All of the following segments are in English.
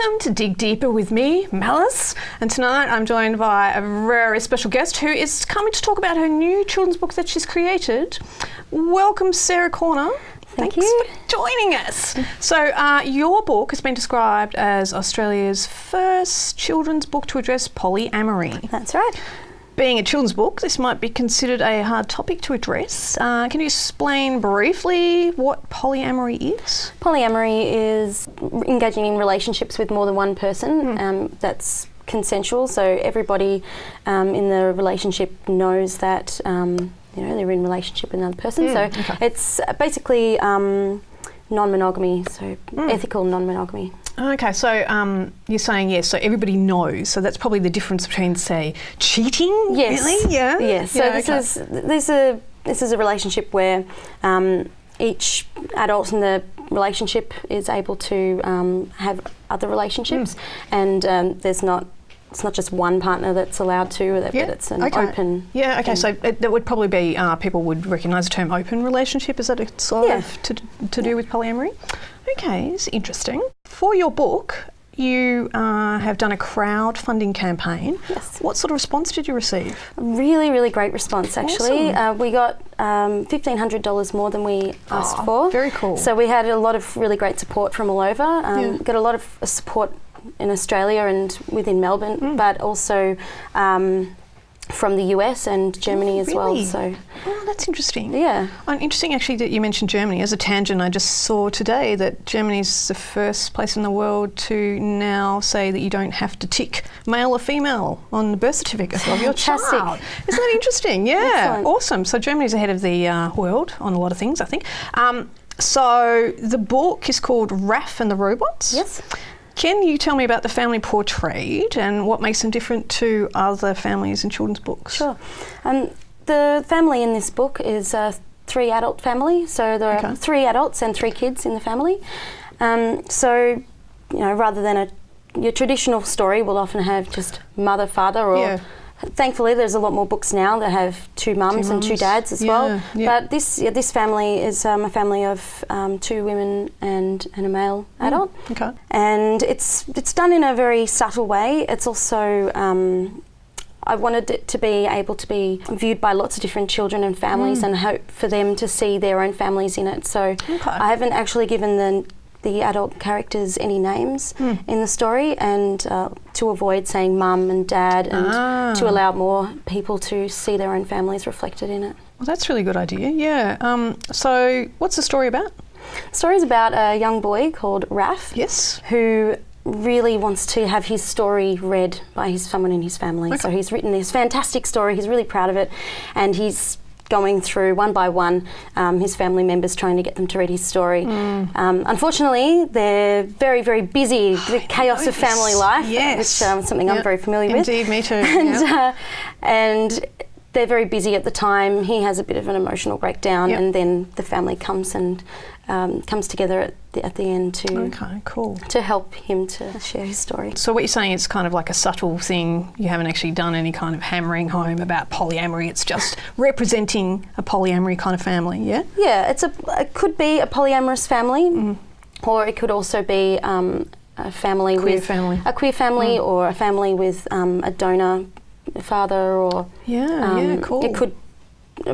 Welcome to Dig Deeper with me, Malice, and tonight I'm joined by a very special guest who is coming to talk about her new children's book that she's created. Welcome, Sarah Corner. Thanks for joining us. So your book has been described as Australia's first children's book to address polyamory. That's right. Being a children's book, this might be considered a hard topic to address. Can you explain briefly what polyamory is? Polyamory is engaging in relationships with more than one person. That's consensual, so everybody in the relationship knows that they're in relationship with another person. It's basically non-monogamy, so ethical non-monogamy. Okay, so you're saying yes, so everybody knows. So that's probably the difference between, say, cheating. Yes. Really? Yeah. Yes. So this is a relationship where each adult in the relationship is able to have other relationships, and it's not just one partner that's allowed to, but it's an open. Yeah. Okay. So that would probably be people would recognise the term open relationship. Is that a sort of to do with polyamory? Okay, it's interesting. For your book, you have done a crowdfunding campaign. Yes. What sort of response did you receive? A really, really great response, actually. Awesome. We got $1,500 more than we asked for. Very cool. So we had a lot of really great support from all over. Got a lot of support in Australia and within Melbourne, but also from the US and Germany as well. So, that's interesting. Yeah. Interesting actually that you mentioned Germany. As a tangent, I just saw today that Germany's the first place in the world to now say that you don't have to tick male or female on the birth certificate of your child. Isn't that interesting? Yeah. Excellent. Awesome. So Germany's ahead of the world on a lot of things, I think. So the book is called Raph and the Robots. Yes. Can you tell me about the family portrayed and what makes them different to other families in children's books? Sure. The family in this book is a 3-adult family, so there are 3 adults and 3 kids in the family. So, rather than your traditional story will often have just mother, father, or thankfully there's a lot more books now that have 2 mums and 2 dads as well. Yeah. But this family is a family of 2 women and a male adult. Okay. And it's done in a very subtle way. It's also I wanted it to be able to be viewed by lots of different children and families, and hope for them to see their own families in it. So I haven't actually given the adult characters any names in the story, and to avoid saying mum and dad, and to allow more people to see their own families reflected in it. Well, that's a really good idea, yeah. So what's the story about? The story is about a young boy called Raph, who really wants to have his story read by someone in his family. Okay. So he's written this fantastic story, he's really proud of it, and he's going through one by one his family members, trying to get them to read his story. Unfortunately, they're very, very busy, the chaos of family life, which is something I'm very familiar with. Indeed, me too. And they're very busy at the time. He has a bit of an emotional breakdown, and then the family comes and comes together at the end to help him to share his story. So what you're saying, it's kind of like a subtle thing. You haven't actually done any kind of hammering home about polyamory. It's just representing a polyamory kind of family, yeah? Yeah, it could be a polyamorous family, or it could also be a family queer family, or a family with a donor father, or it could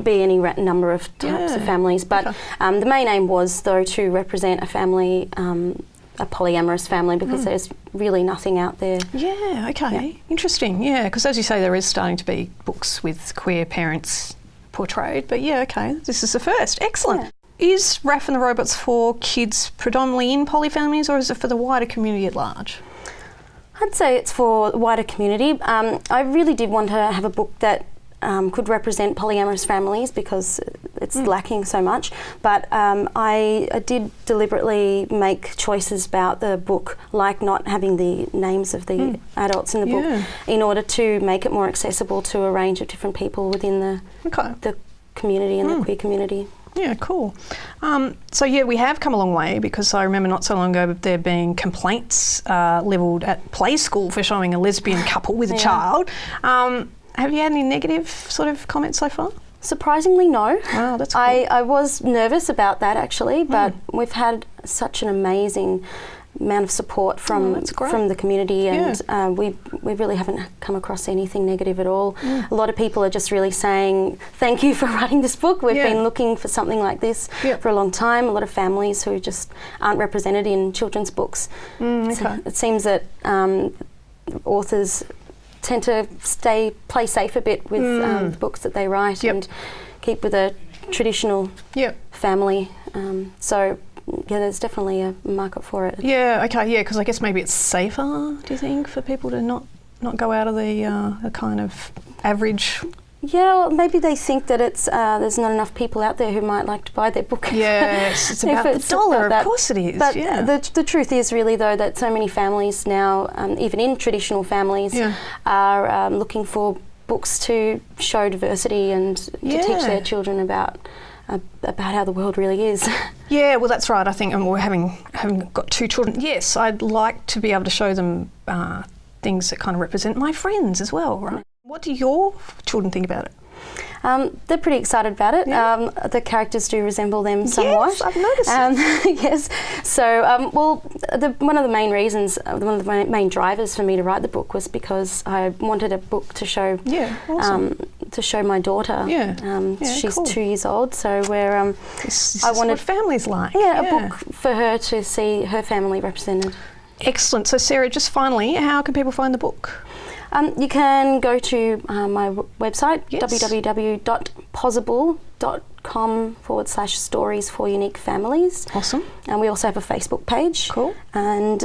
be any number of types of families, but the main aim was, though, to represent a family, a polyamorous family, because there's really nothing out there. Interesting. Because as you say, there is starting to be books with queer parents portrayed, but this is the first. Excellent. Is Raph and the Robots for kids predominantly in poly families, or is it for the wider community at large? I'd say it's for the wider community. I really did want to have a book that could represent polyamorous families, because it's lacking so much. But I did deliberately make choices about the book, like not having the names of the adults in the book, in order to make it more accessible to a range of different people within the community and the queer community. Yeah, cool. So we have come a long way, because I remember not so long ago there being complaints levelled at Play School for showing a lesbian couple with a child. Have you had any negative sort of comments so far? Surprisingly, no. Wow, that's cool. I was nervous about that, actually, but we've had such an amazing amount of support from the community, and we really haven't come across anything negative at all. A lot of people are just really saying, thank you for writing this book. We've been looking for something like this for a long time. A lot of families who just aren't represented in children's books. So it seems that authors tend to play safe a bit with the books that they write and keep with a traditional family. So there's definitely a market for it. Because I guess maybe it's safer, do you think, for people to not go out of the kind of average. Yeah, well, maybe they think that it's there's not enough people out there who might like to buy their book. Yes, it's about the dollar, of course it is. But the truth is really, though, that so many families now, even in traditional families, are looking for books to show diversity and to teach their children about how the world really is. Yeah, well, that's right. I think, and we're having got 2 children. Yes, I'd like to be able to show them things that kind of represent my friends as well, right? What do your children think about it? They're pretty excited about it. The characters do resemble them somewhat. Yes, I've noticed. Yes. So, one of the main reasons, one of the main drivers for me to write the book was because I wanted a book to show to show my daughter. She's cool. 2 years old, so I wanted what family's like. A book for her to see her family represented. Excellent. So, Sarah, just finally, how can people find the book? You can go to my website, www.possible.com/stories for unique families. Awesome. And we also have a Facebook page. Cool. And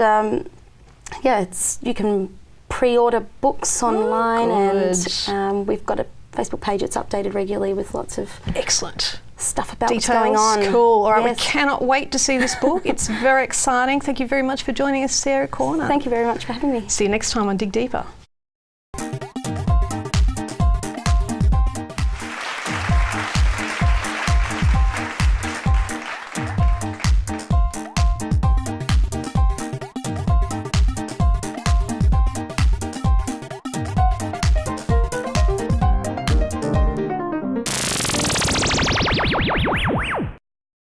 you can pre-order books online, and we've got a Facebook page that's updated regularly with lots of excellent stuff about details. What's going on. Cool. All right, we cannot wait to see this book. It's very exciting. Thank you very much for joining us, Sarah Corner. Thank you very much for having me. See you next time on Dig Deeper.